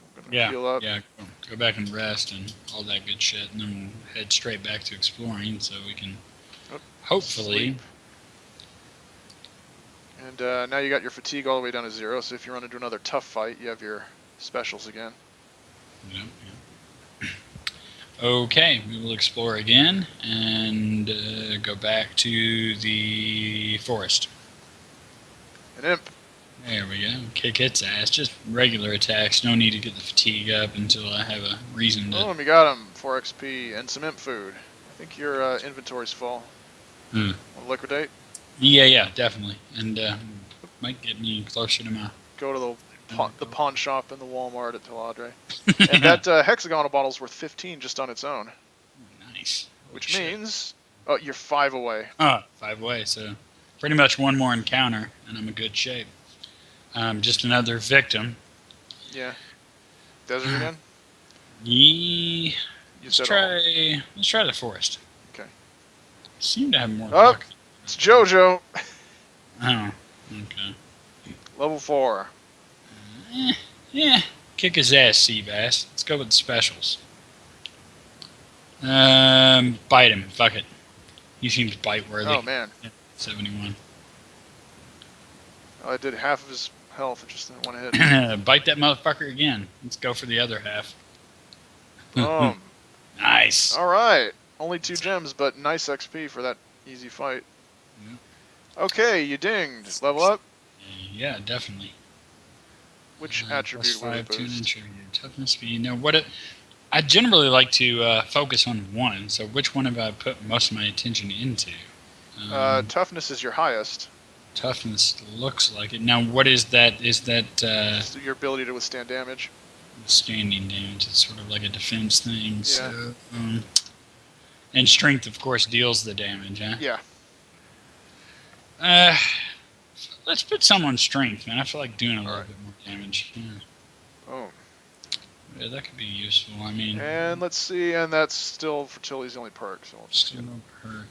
We're gonna Yeah, heal up. yeah. Go back and rest and all that good shit, and then we'll head straight back to exploring, so we can Oh, hopefully. sleep. And now you got your fatigue all the way down to 0, so if you run into another tough fight, you have your specials again. Yeah, yeah. Okay, we will explore again and go back to the forest. An imp. There we go. Kick its ass. Just regular attacks. No need to get the fatigue up until I have a reason to. Oh, we got him. 4 XP and some imp food. I think your inventory's full. Want to liquidate? Yeah, yeah, definitely. And might get me closer to my. Go to the pawn shop in the Walmart at Taladre. And that hexagonal bottle's worth 15 just on its own. Nice. Which means, oh, you're 5 away. 5 away. So pretty much one more encounter, and I'm in good shape. Just another victim. Yeah. Desert again? Yeah. Let's try the forest. Okay. Seem to have more luck. It's Jojo. Oh, okay. Level 4. Yeah. Kick his ass, Seabass. Let's go with the specials. Bite him. Fuck it. He seems bite worthy. Oh man. 71. Oh, I did half of his health. Just in one hit. Bite that motherfucker again. Let's go for the other half. Nice. All right. Only 2 gems, but nice XP for that easy fight. Yeah. Okay, you dinged. Level up? Yeah, definitely. Which attribute will it boost? Toughness, speed. Now, I generally like to focus on one. So, which one have I put most of my attention into? Toughness is your highest. Toughness looks like it. Now, what is that? Is that so your ability to withstand damage? Standing damage. It's sort of like a defense thing. Yeah. So, and strength, of course, deals the damage, huh? Yeah. Let's put some on strength, man. I feel like doing a little bit more damage. Yeah. Oh. Yeah, that could be useful. I mean. And let's see, and that's still fertility's the only perk. So still no perk.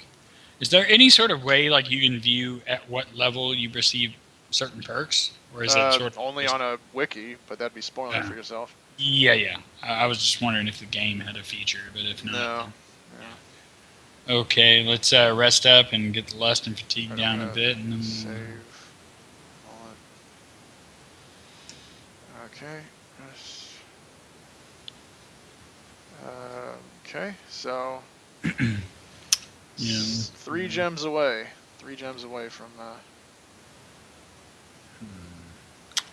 Is there any sort of way, like, you can view at what level you receive certain perks, or is it sort of only on a wiki? But that'd be spoiling it for yourself. Yeah, yeah. I was just wondering if the game had a feature, but if not. No. Yeah. Okay, let's rest up and get the lust and fatigue down a bit, and then save. Okay. Okay, so yeah. 3 gems away. 3 gems away from.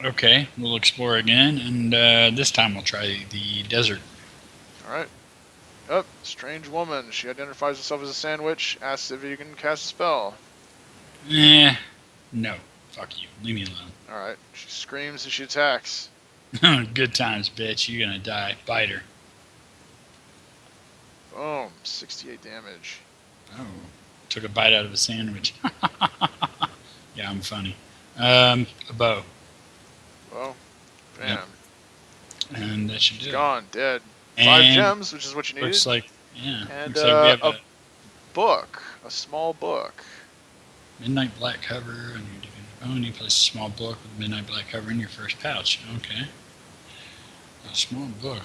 Okay, we'll explore again, and this time we'll try the desert. All right. Oh, strange woman. She identifies herself as a sandwich. Asks if you can cast a spell. No. Fuck you. Leave me alone. All right. She screams as she attacks. Good times, bitch. You're gonna die. Bite her. Boom. 68 damage. Oh. Took a bite out of a sandwich. Yeah, I'm funny. A bow. Bow. Bam. Yep. And that should do it. Gone. Dead. 5 gems, which is what you needed. Looks like, yeah. And looks like we have a book. A small book. Midnight black cover. And you place a small book with midnight black cover in your first pouch. Okay. A small book.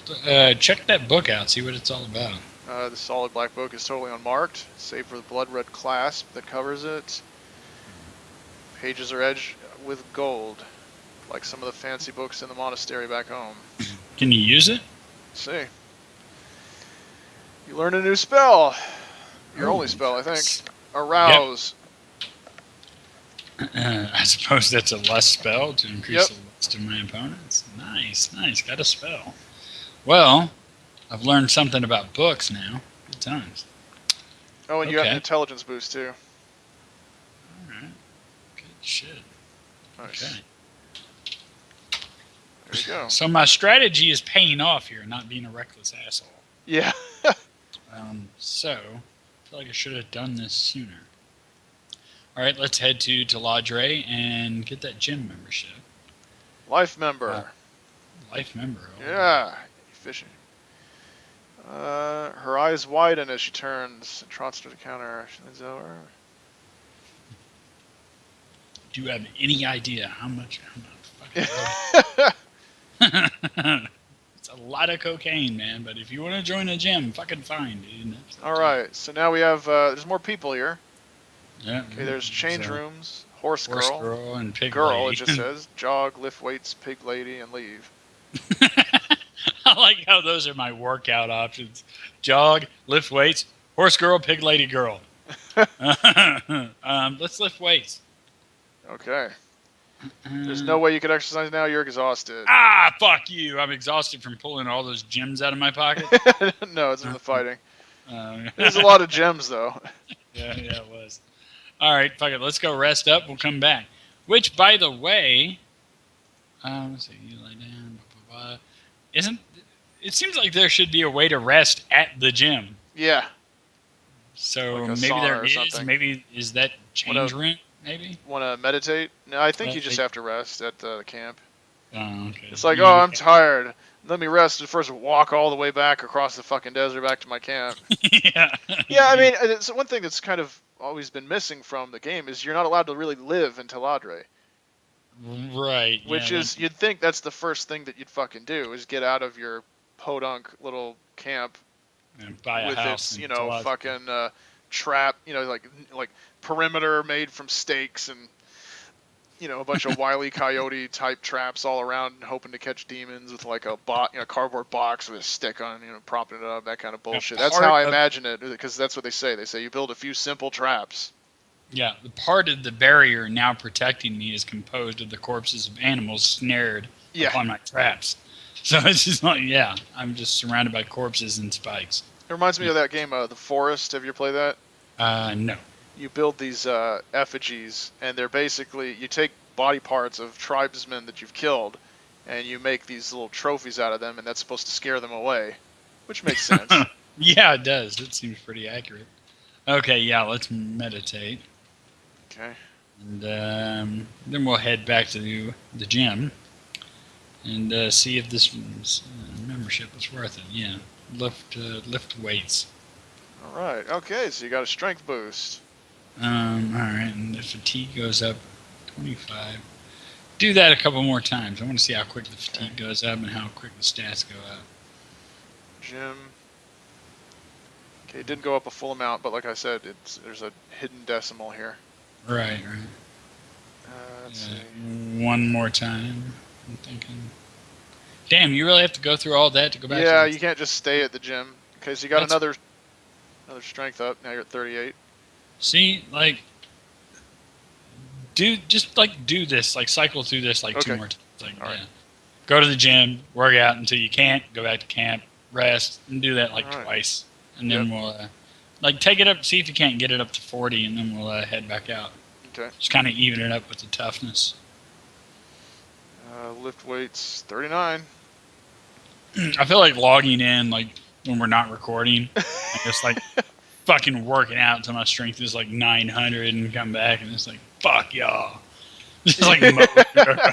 Check that book out. See what it's all about. The solid black book is totally unmarked, save for the blood red clasp that covers it. Pages are edged with gold, like some of the fancy books in the monastery back home. Can you use it? Let's see. You learn a new spell. Your only spell, I think. Arouse. Yep. I suppose that's a lust spell to increase the lust of my opponents. Nice, nice. Got a spell. Well, I've learned something about books now. Good times. Oh, and you got an intelligence boost, too. Alright. Good shit. Nice. Okay. There you go. So my strategy is paying off here, not being a reckless asshole. Yeah. So, I feel like I should have done this sooner. Alright, let's head to Taladre and get that gym membership. Life member. Life member. Oh. Yeah. Efficient. Her eyes widen as she turns and trots to the counter. She leans over. Do you have any idea how much? lot of cocaine, man. But if you want to join a gym, fucking fine, dude. All right, so now we have, there's more people here. Yeah. Okay, there's change rooms, horse Horse girl, girl and pig girl, it lady. just says, jog, lift weights, pig lady, and leave. I like how those are my workout options: jog, lift weights, horse girl, pig lady, girl. Let's lift weights. Okay. There's no way you could exercise now. You're exhausted. Fuck you! I'm exhausted from pulling all those gems out of my pocket. No, it's in the fighting. Yeah, There's a lot of gems, though. it was. All right, fuck it. Let's go rest up. We'll come back. Which, by the way, let's see. You lie down. Blah, blah, blah. Isn't it seems like there should be a way to rest at the gym. Yeah. So Like maybe there or is. something. Maybe is that change rent? Maybe. Want to meditate? No, I think you just have to rest at the camp. Oh, okay. It's like, oh, I'm tired. Let me rest and first walk all the way back across the fucking desert back to my camp. Yeah. Yeah, I mean, it's one thing that's kind of always been missing from the game is you're not allowed to really live in Teladre. Right. Which is, you'd think that's the first thing that you'd fucking do is get out of your podunk little camp and buy a with house its, fucking trap, like perimeter made from stakes and, a bunch of Wile E. Coyote type traps all around, hoping to catch demons with like a cardboard box with a stick on, propping it up, that kind of bullshit. That's how I imagine it, because that's what they say. They say you build a few simple traps. Yeah, the part of the barrier now protecting me is composed of the corpses of animals snared upon my traps. So it's just like, I'm just surrounded by corpses and spikes. It reminds me of that game, The Forest. Have you ever played that? No. You build these effigies, and they're basically, you take body parts of tribesmen that you've killed, and you make these little trophies out of them, and that's supposed to scare them away, which makes sense. Yeah, it does. It seems pretty accurate. Okay, let's meditate. Okay. And then we'll head back to the gym and see if this membership is worth it. Yeah, lift weights. All right. Okay, so you got a strength boost. All right, and the fatigue goes up 25. Do that a couple more times. I want to see how quick the fatigue goes up and how quick the stats go up. Gym. Okay, it didn't go up a full amount, but like I said, there's a hidden decimal here. Right. Let's see. One more time. I'm thinking. Damn, you really have to go through all that to go back. Yeah, you can't just stay at the gym. Okay, so you got another strength up. Now you're at 38. See, do this, cycle through this 2 more times. Right. Go to the gym, work out until you can't, go back to camp, rest, and do that twice. And then we'll take it up, see if you can't get it up to 40, and then we'll head back out. Okay. Just kind of even it up with the toughness. Lift weights, 39. I feel like logging in when we're not recording, and just fucking working out until my strength is 900 and come back and it's fuck y'all. Just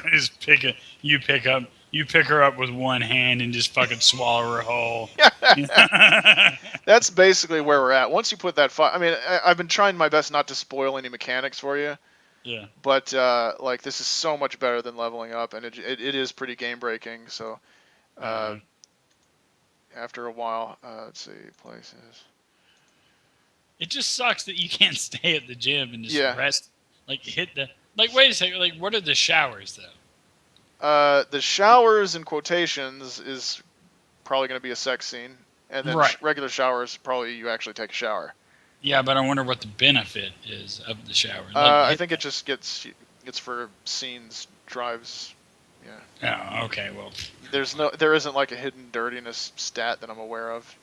just pick her up with one hand and just fucking swallow her whole. That's basically where we're at. Once you put that I mean, I've been trying my best not to spoil any mechanics for you. Yeah. But this is so much better than leveling up, and it is pretty game breaking. So after a while, let's see, places. It just sucks that you can't stay at the gym and just rest. Hit the wait a second. What are the showers though? The showers in quotations is probably going to be a sex scene, and then regular showers probably you actually take a shower. Yeah, but I wonder what the benefit is of the shower. I think it just gets for scenes, drives. Yeah. Oh, okay. Well, there isn't a hidden dirtiness stat that I'm aware of.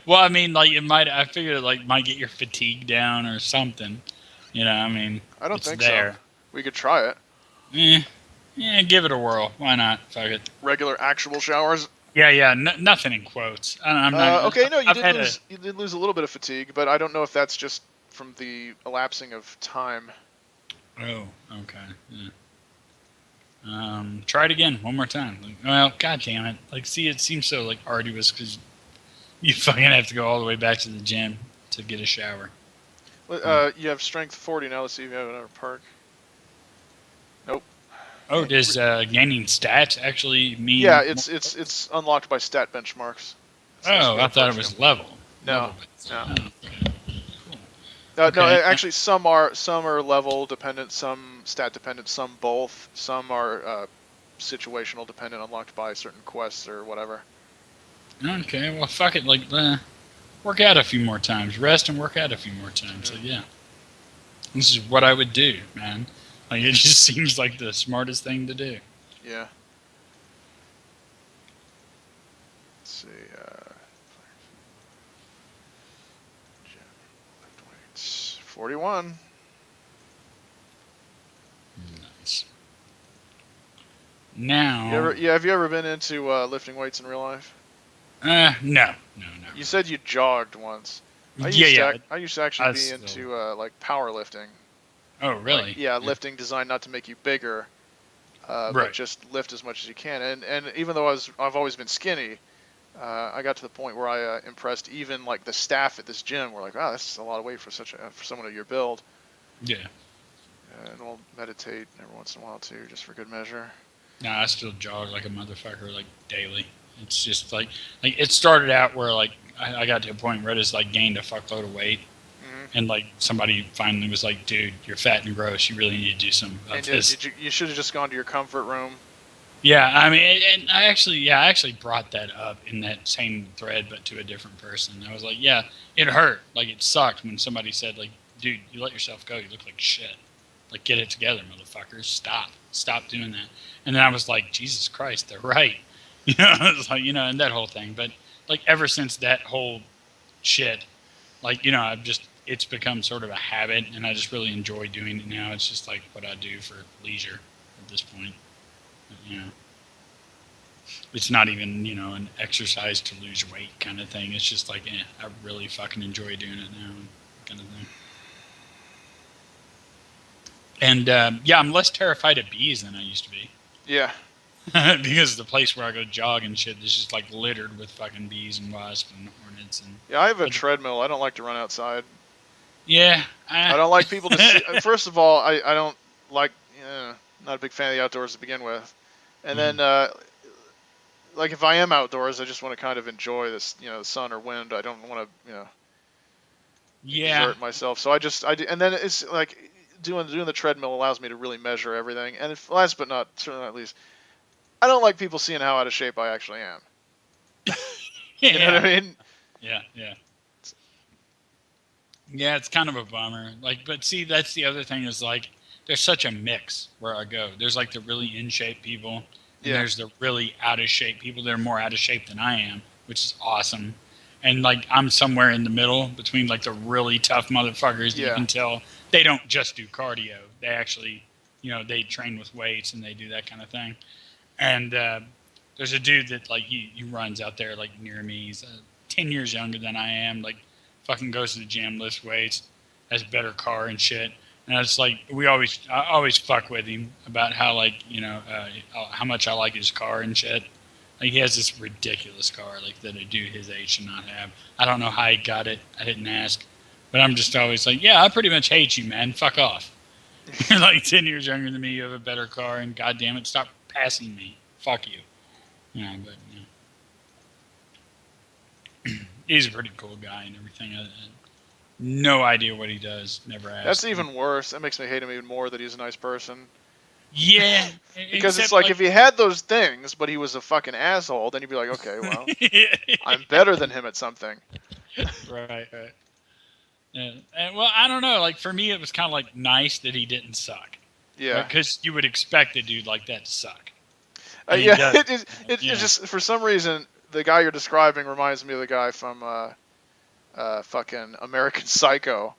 Well, I mean, I figured it might get your fatigue down or something. I mean, I don't think so. We could try it. Yeah, give it a whirl. Why not? Fuck it. Regular actual showers. Yeah. Nothing in quotes. I'm not. Okay, no, you did lose a little bit of fatigue, but I don't know if that's just from the elapsing of time. Oh, okay. Yeah. Try it again one more time. Well, god damn it. See, it seems so arduous because you fucking have to go all the way back to the gym to get a shower. You have strength 40 now. Let's see if you have another perk. Nope. Oh, does gaining stats actually mean? Yeah, it's unlocked by stat benchmarks. It's supposed to Oh, be I like thought it pushing was them. level. No, Based. no. Oh, okay. Cool. No, Okay. actually, some are level dependent, some stat dependent, some both. Some are situational dependent, unlocked by certain quests or whatever. Okay. Well, fuck it. Like, work out a few more times. Rest and work out a few more times. So yeah, this is what I would do, man. Like, it just seems like the smartest thing to do. Yeah. Let's see. Lift weights. 41. Nice. Now, Have you ever been into lifting weights in real life? no. You said you jogged once. I used to actually be into like powerlifting. Oh, really? Like, yeah, lifting designed not to make you bigger, Right. but just lift as much as you can. And even though I've always been skinny, I got to the point where I impressed even like the staff at this gym. We're like, wow, that's a lot of weight for for someone of your build. Yeah. And we'll meditate every once in a while too, just for good measure. No, I still jog like a motherfucker, like daily. It's just like it started out where like I got to a point where I just like gained a fuckload of weight, and like somebody finally was like, "Dude, you're fat and gross. You really need to do some of this." You should have just gone to your comfort room. Yeah, I mean, and I actually brought that up in that same thread, but to a different person. I was like, "Yeah, it hurt. Like it sucked when somebody said like, dude, you let yourself go. You look like shit. Like get it together, motherfuckers. Stop doing that." And then I was like, Jesus Christ, they're right. It's like, and that whole thing. But like ever since that whole shit, like, it's become sort of a habit and I just really enjoy doing it now. It's just like what I do for leisure at this point. It's not even, an exercise to lose weight kind of thing. It's just like, I really fucking enjoy doing it now kind of thing. And I'm less terrified of bees than I used to be. Yeah. Because the place where I go jog and shit is just like littered with fucking bees and wasps and hornets and. Yeah, I have a treadmill. I don't like to run outside. Yeah. I don't like people to see. First of all, I don't like. Not a big fan of the outdoors to begin with, and then like if I am outdoors, I just want to kind of enjoy this, the sun or wind. I don't want to, exert myself. So and then it's like doing the treadmill allows me to really measure everything. And last but certainly not least, I don't like people seeing how out of shape I actually am. You know what I mean? Yeah. Yeah, it's kind of a bummer. Like, but see, that's the other thing is like, there's such a mix where I go. There's like the really in shape people, and there's the really out of shape people. They're more out of shape than I am, which is awesome. And like, I'm somewhere in the middle between like the really tough motherfuckers that you can tell they don't just do cardio. They actually, they train with weights and they do that kind of thing. And there's a dude that like he runs out there like near me. He's 10 years younger than I am. Like fucking goes to the gym, lifts weights, has a better car and shit. And it's like I always fuck with him about how like how much I like his car and shit. Like he has this ridiculous car like that a dude his age should not have. I don't know how he got it. I didn't ask, but I'm just always like, yeah, I pretty much hate you, man. Fuck off. You're like 10 years younger than me. You have a better car, and goddamn it, stop passing me. Fuck you. But he's a pretty cool guy and everything. No idea what he does. Never asked. That's even worse. That makes me hate him even more that he's a nice person. Yeah. Because it's like if he had those things, but he was a fucking asshole, then you'd be like, okay, well, I'm better than him at something. Right. Yeah. And, well, I don't know. Like for me, it was kind of like nice that he didn't suck. Yeah. Because you would expect a dude like that to suck. It's just for some reason the guy you're describing reminds me of the guy from fucking American Psycho.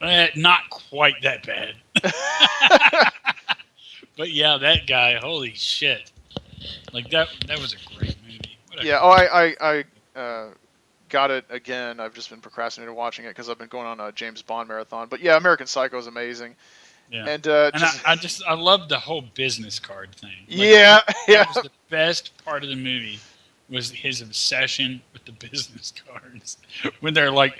Not quite that bad. But yeah, that guy, holy shit. Like that was a great movie. I got it again. I've just been procrastinating watching it because I've been going on a James Bond marathon. But yeah, American Psycho is amazing. Yeah. And I love the whole business card thing. Like, that was the best part of the movie was his obsession with the business cards when they're like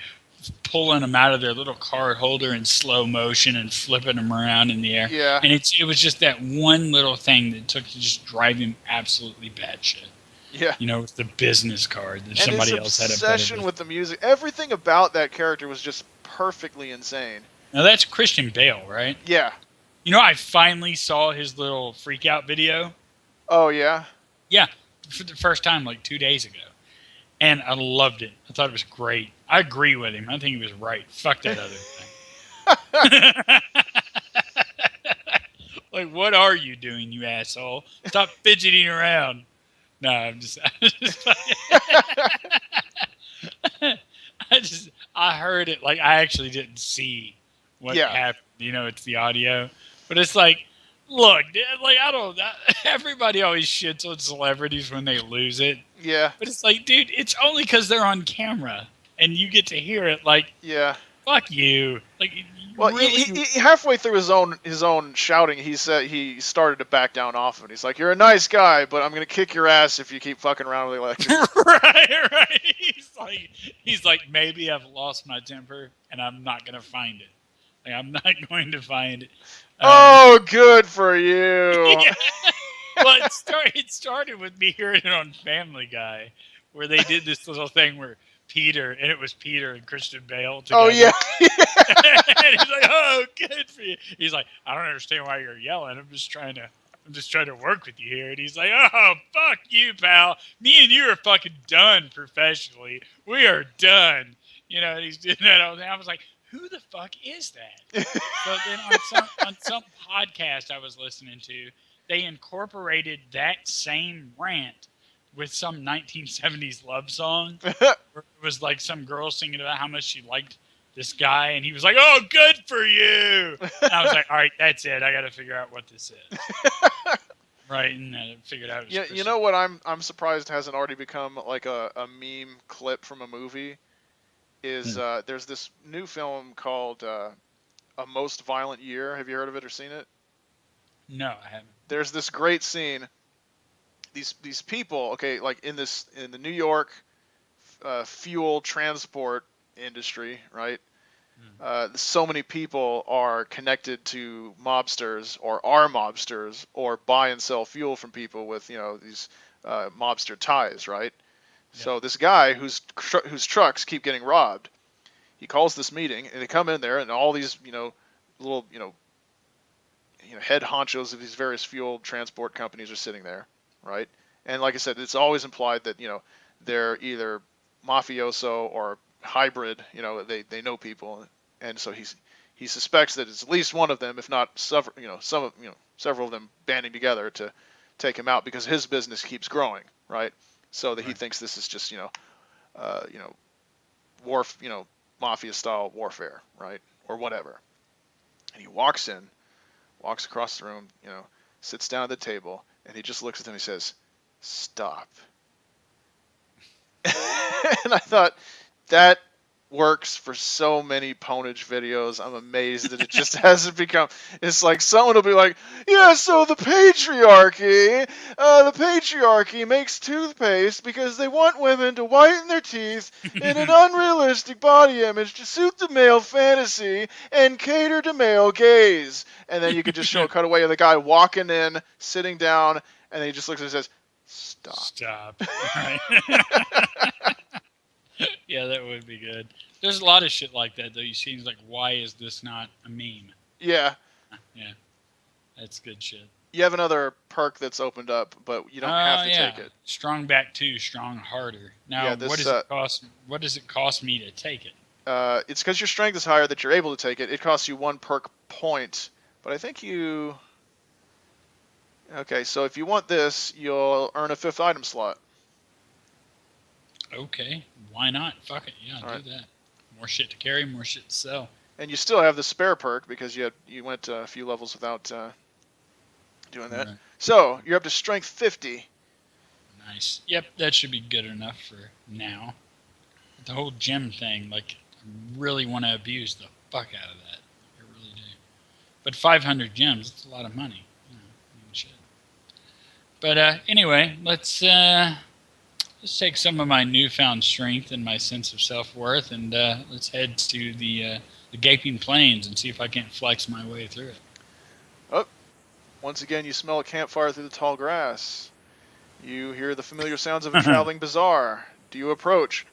pulling them out of their little card holder in slow motion and flipping them around in the air. Yeah. And it was just that one little thing that took to just drive him absolutely batshit. Yeah. You know, it's the business card that And somebody his else had a obsession with the music, everything about that character was just perfectly insane. Now that's Christian Bale, right? Yeah. You know, I finally saw his little freak out video. Oh, yeah? Yeah, for the first time like 2 days ago. And I loved it. I thought it was great. I agree with him. I think he was right. Fuck that other thing. Like, what are you doing, you asshole? Stop fidgeting around. No, I'm just I heard it. Like, I actually didn't see what happened. You know, it's the audio. But it's like, look, like, everybody always shits on celebrities when they lose it. Yeah. But it's like, dude, it's only because they're on camera and you get to hear it. Like, fuck you. Like, well, really... he halfway through his own shouting, he said he started to back down off of it. He's like, "You're a nice guy, but I'm gonna kick your ass if you keep fucking around with the electric." right. He's like, maybe I've lost my temper and I'm not gonna find it. Like, I'm not going to find it. Oh, good for you. Yeah. Well, it started with me hearing it on Family Guy, where they did this little thing where Peter and Christian Bale together. Oh, yeah. And he's like, "Oh, good for you." He's like, "I don't understand why you're yelling. I'm just trying to work with you here." And he's like, "Oh, fuck you, pal. Me and you are fucking done professionally. We are done." You know, and he's doing that all the time. I was like, who the fuck is that? So then on some podcast I was listening to, they incorporated that same rant with some 1970s love song. Where it was like some girl singing about how much she liked this guy, and he was like, "Oh, good for you." And I was like, all right, that's it. I got to figure out what this is. Right, and I figured out. Yeah, you know what? I'm surprised hasn't already become like a meme clip from a movie. Is there's this new film called A Most Violent Year. Have you heard of it or seen it? No, I haven't. There's this great scene. These people, okay, like in the New York fuel transport industry, right? So many people are connected to mobsters or are mobsters or buy and sell fuel from people with, you know, these mobster ties, right? Yeah. So this guy whose trucks keep getting robbed, he calls this meeting and they come in there and all these, you know, little, you know, head honchos of these various fuel transport companies are sitting there, right? And like I said, it's always implied that, you know, they're either mafioso or hybrid, you know, they know people, and so he suspects that it's at least one of them, if not several, several of them banding together to take him out because his business keeps growing, right? So that he thinks this is just, mafia style warfare, right, or whatever. And he walks across the room, you know, sits down at the table, and he just looks at them and he says, "Stop." And I thought, that works for so many ponage videos. I'm amazed that it just hasn't become. It's like someone will be like, "Yeah, so the patriarchy makes toothpaste because they want women to whiten their teeth in an unrealistic body image to suit the male fantasy and cater to male gaze." And then you could just show a cutaway of the guy walking in, sitting down, and then he just looks and says, "Stop." Stop. Right. Yeah, that would be good. There's a lot of shit like that, though. You see, like, why is this not a meme? Yeah. Yeah. That's good shit. You have another perk that's opened up, but you don't have to take it. Strong back 2, strong harder. Now, what does it cost? What does it cost me to take it? It's because your strength is higher that you're able to take it. It costs you 1 perk point, but I think you. Okay, so if you want this, you'll earn a 5th item slot. Okay, why not? Fuck it, yeah, do that. More shit to carry, more shit to sell. And you still have the spare perk because you went a few levels without doing that. Right. So you're up to strength 50. Nice. Yep, that should be good enough for now. The whole gem thing, like, I really want to abuse the fuck out of that. I really do. But 500 gems, that's a lot of money. Shit. But anyway, let's Let's take some of my newfound strength and my sense of self-worth, and let's head to the gaping plains and see if I can't flex my way through it. Oh, once again, you smell a campfire through the tall grass. You hear the familiar sounds of a traveling bazaar. Do you approach?